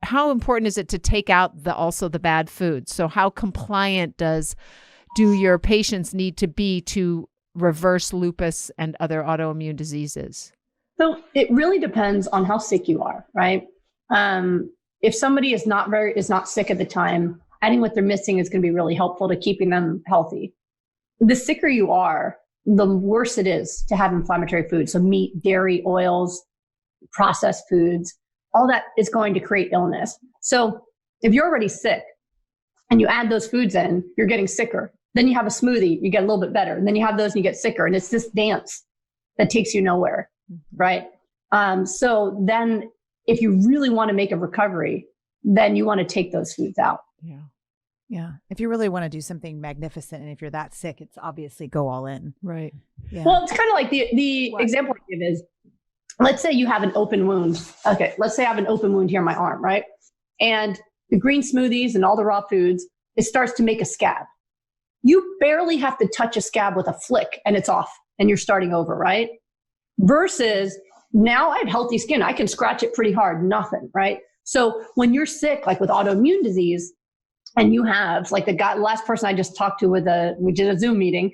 how important is it to take out also the bad foods? So how compliant do your patients need to be to reverse lupus and other autoimmune diseases? So it really depends on how sick you are, right? If somebody is not sick at the time, adding what they're missing is going to be really helpful to keeping them healthy. The sicker you are, the worse it is to have inflammatory foods. So meat, dairy, oils, processed foods, all that is going to create illness. So if you're already sick and you add those foods in, you're getting sicker. Then you have a smoothie, you get a little bit better. And then you have those and you get sicker. And it's this dance that takes you nowhere, right? So then if you really want to make a recovery, then you want to take those foods out. Yeah. Yeah. If you really want to do something magnificent, and if you're that sick, it's obviously go all in. Right. Yeah. Well, it's kind of like the example I give is, let's say you have an open wound. Okay. Let's say I have an open wound here in my arm, right? And the green smoothies and all the raw foods, it starts to make a scab. You barely have to touch a scab with a flick and it's off and you're starting over, right? Versus now I have healthy skin. I can scratch it pretty hard, nothing, right? So when you're sick, like with autoimmune disease, and you have like last person I just talked to we did a Zoom meeting.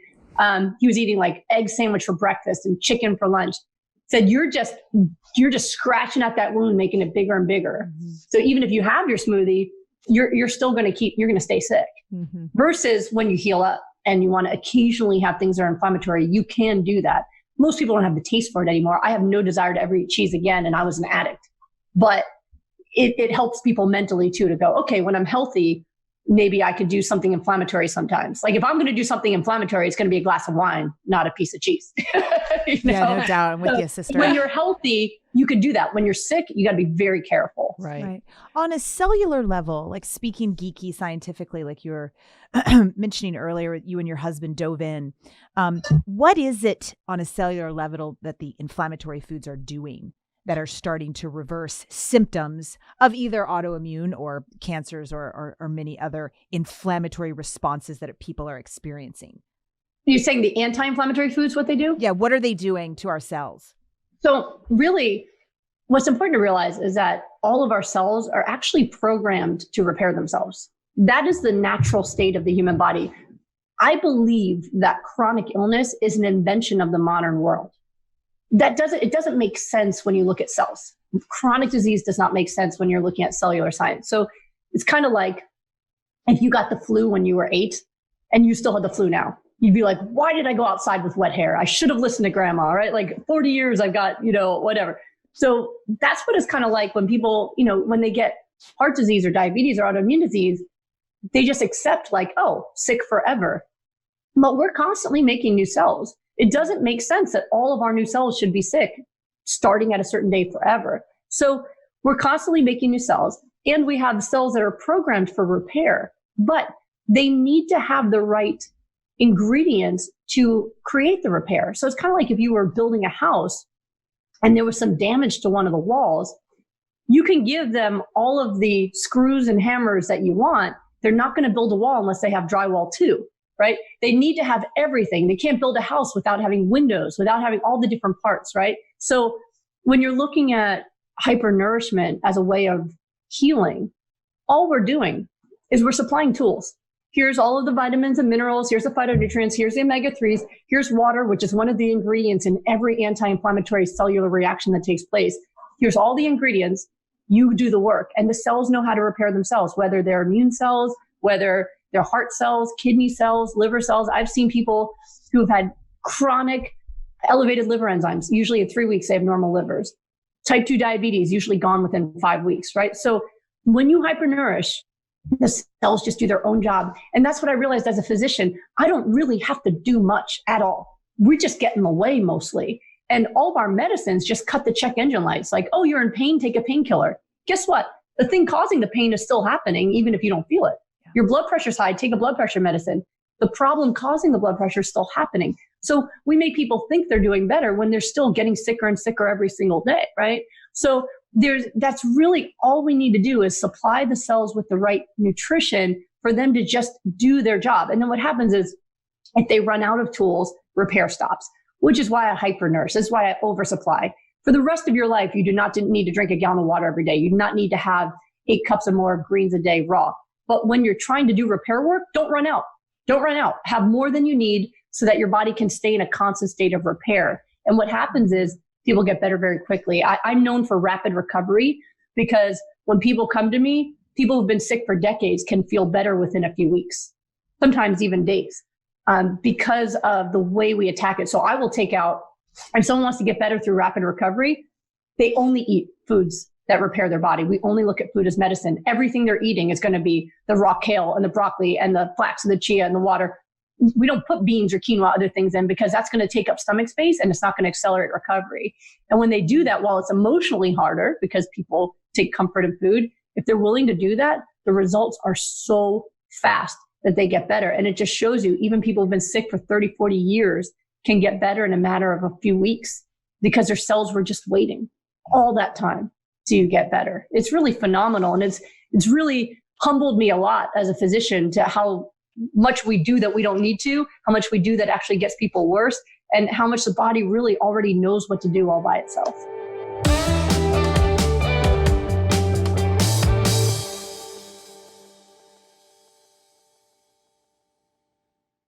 He was eating like egg sandwich for breakfast and chicken for lunch. Said, you're just scratching at that wound, making it bigger and bigger. Mm-hmm. So even if you have your smoothie, you're still going to stay sick. Mm-hmm. Versus when you heal up and you want to occasionally have things that are inflammatory, you can do that. Most people don't have the taste for it anymore. I have no desire to ever eat cheese again. And I was an addict, but it helps people mentally too, to go, okay, when I'm healthy, maybe I could do something inflammatory sometimes. Like if I'm going to do something inflammatory, it's going to be a glass of wine, not a piece of cheese. Yeah, no doubt. I'm with you, sister. When you're healthy, you could do that. When you're sick, you got to be very careful. Right. On a cellular level, like speaking geeky scientifically, like you were mentioning earlier, you and your husband dove in. What is it on a cellular level that the inflammatory foods are doing that are starting to reverse symptoms of either autoimmune or cancers or many other inflammatory responses that people are experiencing? You're saying the anti-inflammatory foods, what they do? Yeah. What are they doing to our cells? So really, what's important to realize is that all of our cells are actually programmed to repair themselves. That is the natural state of the human body. I believe that chronic illness is an invention of the modern world. It doesn't make sense when you look at cells. Chronic disease does not make sense when you're looking at cellular science. So it's kind of like if you got the flu when you were 8 and you still had the flu now, you'd be like, why did I go outside with wet hair? I should have listened to grandma, right? Like 40 years I've got, whatever. So that's what it's kind of like when people, when they get heart disease or diabetes or autoimmune disease, they just accept like, oh, sick forever. But we're constantly making new cells. It doesn't make sense that all of our new cells should be sick starting at a certain day forever. So we're constantly making new cells, and we have cells that are programmed for repair, but they need to have the right ingredients to create the repair. So it's kind of like if you were building a house and there was some damage to one of the walls, you can give them all of the screws and hammers that you want. They're not going to build a wall unless they have drywall too. Right? They need to have everything. They can't build a house without having windows, without having all the different parts, right? So when you're looking at hypernourishment as a way of healing, all we're doing is we're supplying tools. Here's all of the vitamins and minerals. Here's the phytonutrients. Here's the omega-3s. Here's water, which is one of the ingredients in every anti-inflammatory cellular reaction that takes place. Here's all the ingredients. You do the work. And the cells know how to repair themselves, whether they're immune cells, whether they're heart cells, kidney cells, liver cells. I've seen people who have had chronic elevated liver enzymes. Usually in 3 weeks, they have normal livers. Type 2 diabetes, usually gone within 5 weeks, right? So when you hypernourish, the cells just do their own job. And that's what I realized as a physician. I don't really have to do much at all. We just get in the way mostly. And all of our medicines just cut the check engine lights. Like, oh, you're in pain, take a painkiller. Guess what? The thing causing the pain is still happening, even if you don't feel it. Your blood pressure's high, take a blood pressure medicine. The problem causing the blood pressure is still happening. So we make people think they're doing better when they're still getting sicker and sicker every single day, right? So that's really all we need to do is supply the cells with the right nutrition for them to just do their job. And then what happens is if they run out of tools, repair stops, which is why I hypernurse. That's why I oversupply. For the rest of your life, you do not need to drink a gallon of water every day. You do not need to have 8 cups or more of greens a day raw. But when you're trying to do repair work, don't run out. Don't run out. Have more than you need so that your body can stay in a constant state of repair. And what happens is people get better very quickly. I'm known for rapid recovery because when people come to me, people who've been sick for decades can feel better within a few weeks, sometimes even days, because of the way we attack it. So I will take out, if someone wants to get better through rapid recovery, they only eat foods that repair their body. We only look at food as medicine. Everything they're eating is going to be the raw kale and the broccoli and the flax and the chia and the water. We don't put beans or quinoa, other things in, because that's going to take up stomach space and it's not going to accelerate recovery. And when they do that, while it's emotionally harder because people take comfort in food, if they're willing to do that, the results are so fast that they get better. And it just shows you, even people who've been sick for 30, 40 years can get better in a matter of a few weeks because their cells were just waiting all that time to get better. It's really phenomenal. And it's really humbled me a lot as a physician to how much we do that we don't need to, how much we do that actually gets people worse, and how much the body really already knows what to do all by itself.